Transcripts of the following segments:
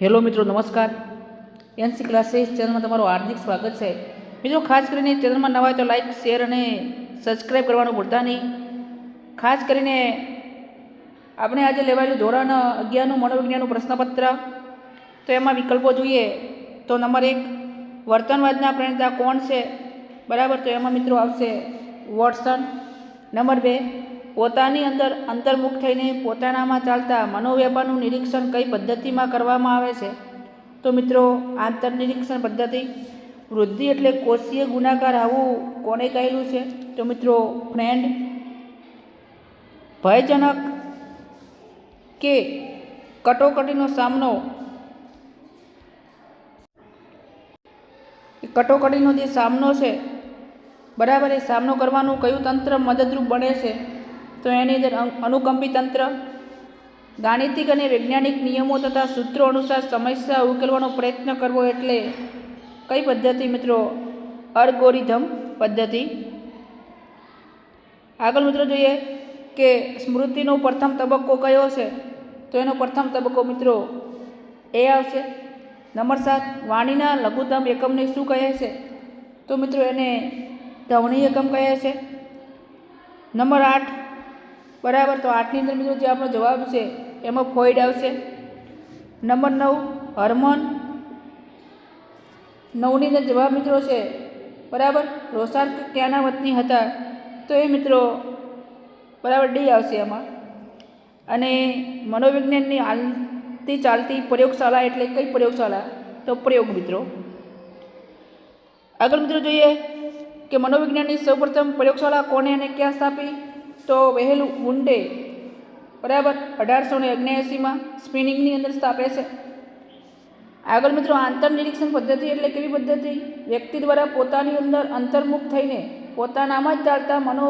Hello મિત્રો, નમસ્કાર. NC classes ચેનલમાં તમારું હાર્દિક સ્વાગત છે. મિત્રો, ખાસ કરીને ચેનલમાં નવા હોય તો લાઇક, શેર અને સબસ્ક્રાઈબ કરવાનું ભૂલતા નહીં. ખાસ કરીને આપણે આજે લેવાયેલું ધોરણ 11નું મનોવિજ્ઞાનનું પ્રશ્નપત્ર, તો એમાં વિકલ્પો જોઈએ તો નંબર 1, વર્તનવાદના પ્રણેતા કોણ છે? બરાબર, તો એમાં મિત્રો આવશે વોટસન. નંબર 2, પોતાની અંદર અંતર્મુખ થઈને પોતાનામાં ચાલતા મનોવ્યાપારનું નિરીક્ષણ કઈ પદ્ધતિમાં કરવામાં આવે છે? તો મિત્રો આંતરનિરીક્ષણ પદ્ધતિ. વૃદ્ધિ એટલે કોષીય ગુણાકાર આવવું કોને કહેલું છે? તો મિત્રો ફ્રેન્ડ. ભયજનક કે કટોકટીનો સામનો, કટોકટીનો જે સામનો છે, બરાબર, એ સામનો કરવાનું કયું તંત્ર મદદરૂપ બને છે? તો એની અંદર અનુકંપી તંત્ર. ગાણિતિક અને વૈજ્ઞાનિક નિયમો તથા સૂત્રો અનુસાર સમસ્યા ઉકેલવાનો પ્રયત્ન કરવો એટલે કઈ પદ્ધતિ મિત્રો? અલ્ગોરિધમ પદ્ધતિ. આગળ મિત્રો જોઈએ કે સ્મૃતિનો પ્રથમ તબક્કો કયો છે? તો એનો પ્રથમ તબક્કો મિત્રો એ આવશે. નંબર 7, વાણીના લઘુત્તમ એકમને શું કહે છે? તો મિત્રો એને ધ્વનિ એકમ કહે છે. નંબર 8, બરાબર, તો 8ની અંદર મિત્રો જે આપણો જવાબ છે એમાં ફ્રોઈડ આવશે. Number 9, Hermann. 9ની અંદર જવાબ મિત્રો છે, બરાબર, રોસાર્ક ક્યાંના વતની હતા? તો એ મિત્રો બરાબર ડી આવશે એમાં. અને મનોવિજ્ઞાનની હાલતી ચાલતી પ્રયોગશાળા એટલે કઈ પ્રયોગશાળા? તો પ્રયોગ મિત્રો. આગળ મિત્રો જોઈએ કે મનોવિજ્ઞાનની સૌપ્રથમ પ્રયોગશાળા કોને અને ક્યાં સ્થાપી? તો વહેલ વુન્ડે, બરાબર, 1879માં સ્પિનિંગની અંદર સ્થાપે છે. આગળ મિત્રો આંતરનિરીક્ષણ પદ્ધતિ એટલે કેવી પદ્ધતિ? વ્યક્તિ દ્વારા પોતાની અંદર અંતર્મુખ થઈને પોતાનામાં જ ચાલતા મનો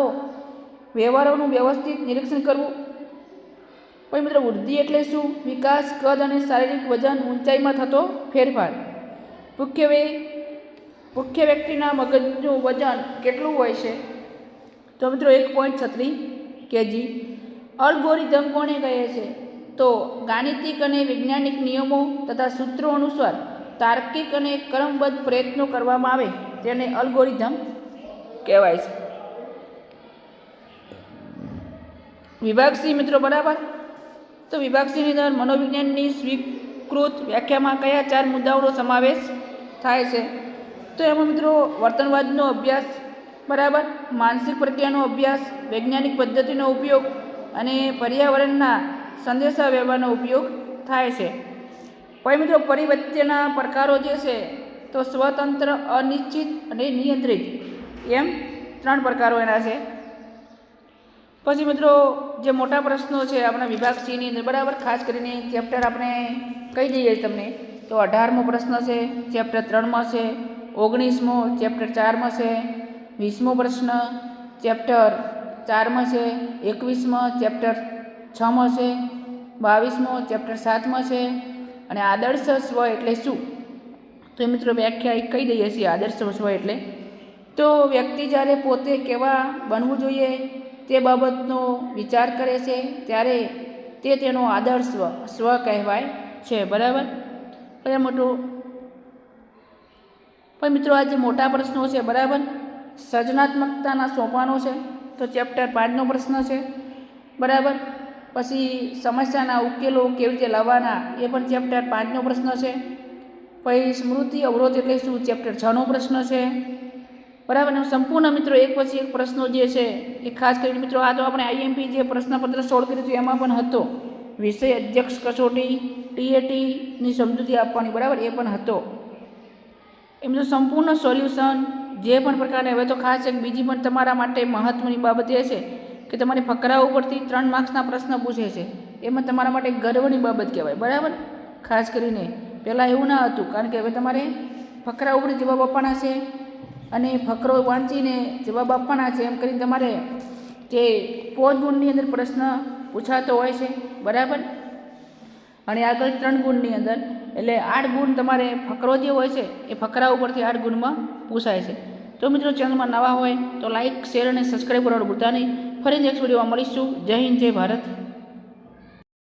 વ્યવહારોનું વ્યવસ્થિત નિરીક્ષણ કરવું. પછી મિત્રો વૃદ્ધિ એટલે શું? વિકાસ, કદ અને શારીરિક વજન, ઊંચાઈમાં થતો ફેરફાર. મુખ્ય વ્યક્તિના મગજનું વજન કેટલું હોય છે? તો મિત્રો 1.36 kg. અલ્ગોરિધમ કોને કહે છે? તો ગાણિતિક અને વૈજ્ઞાનિક નિયમો તથા સૂત્રો અનુસાર તાર્કિક અને ક્રમબદ્ધ પ્રયત્નો કરવામાં આવે તેને અલ્ગોરિધમ કહેવાય છે. વિભાગ સી મિત્રો, બરાબર, તો વિભાગ સીની અંદર મનોવિજ્ઞાનની સ્વીકૃત વ્યાખ્યામાં કયા 4 મુદ્દાઓનો સમાવેશ થાય છે? તો એમાં મિત્રો વર્તનવાદનો અભ્યાસ, બરાબર, માનસિક પ્રક્રિયાનો અભ્યાસ, વૈજ્ઞાનિક પદ્ધતિનો ઉપયોગ અને પર્યાવરણના સંદેશા વ્યવહારનો ઉપયોગ થાય છે. પછી મિત્રો પરિવર્તનના પ્રકારો જે છે તો સ્વતંત્ર, અનિશ્ચિત અને નિયંત્રિત, એમ 3 પ્રકારો એના છે. પછી મિત્રો જે મોટા પ્રશ્નો છે આપણા વિભાગ સીની અંદર, બરાબર, ખાસ કરીને ચેપ્ટર આપણે કહી દઈએ તમને તો 18મો પ્રશ્ન છે ચેપ્ટર 3માં છે, 19મો ચેપ્ટર 4માં છે, 20મો પ્રશ્ન ચેપ્ટર 4માં છે, 21મો ચેપ્ટર 6માં છે, 22મો ચેપ્ટર 7માં છે. અને આદર્શ સ્વ એટલે શું? તો મિત્રો વ્યાખ્યા કહી દઈએ છીએ. આદર્શ સ્વ એટલે તો વ્યક્તિ જ્યારે પોતે કેવા બનવું જોઈએ તે બાબતનો વિચાર કરે છે ત્યારે તે તેનો આદર્શ સ્વ કહેવાય છે, બરાબર. કયા મોટું? પણ મિત્રો આ જે મોટા પ્રશ્નો છે, બરાબર, સર્જનાત્મકતાના સોપાનો છે તો ચેપ્ટર 5નો પ્રશ્ન છે, બરાબર. પછી સમસ્યાના ઉકેલો કેવી રીતે લાવવાના એ પણ ચેપ્ટર 5નો પ્રશ્ન છે. પછી સ્મૃતિ અવરોધ એટલે શું? ચેપ્ટર 6નો પ્રશ્ન છે, બરાબર. સંપૂર્ણ મિત્રો એક પછી એક પ્રશ્નો જે છે એ ખાસ કરીને મિત્રો આ તો આપણે આઈએમપી જે પ્રશ્નપત્ર સોલ્વ કર્યું હતું એમાં પણ હતો. વિષય અધ્યક્ષ કસોટી, ટીએટીની સમજૂતી આપવાની, બરાબર, એ પણ હતો. એમ તો સંપૂર્ણ સોલ્યુશન જે પણ પ્રકારે. હવે તો ખાસ એક બીજી પણ તમારા માટે મહત્ત્વની બાબત એ છે કે તમારે ફકરા ઉપરથી 3 માર્ક્સના પ્રશ્ન પૂછે છે. એમાં તમારા માટે ગર્વની બાબત કહેવાય, બરાબર. ખાસ કરીને પહેલાં એવું ના હતું, કારણ કે હવે તમારે ફકરા ઉપર જવાબ આપવાના છે અને ફકરો વાંચીને જવાબ આપવાના છે. એમ કરીને તમારે જે 5 ગુણની અંદર પ્રશ્ન પૂછાતો હોય છે, બરાબર, અને આગળ 3 ગુણની અંદર, એટલે 8 ગુણ તમારે ફકરો જે હોય છે એ ફકરા ઉપરથી 8 ગુણમાં પૂછાય છે. તો મિત્રો ચેનલમાં નવા હોય તો લાઇક, શેર અને સબસ્ક્રાઈબ કરવાનું ભૂલતા નહીં. ફરી નેક્સ્ટ વિડીયોમાં મળીશું. જય હિન્દ, જય ભારત.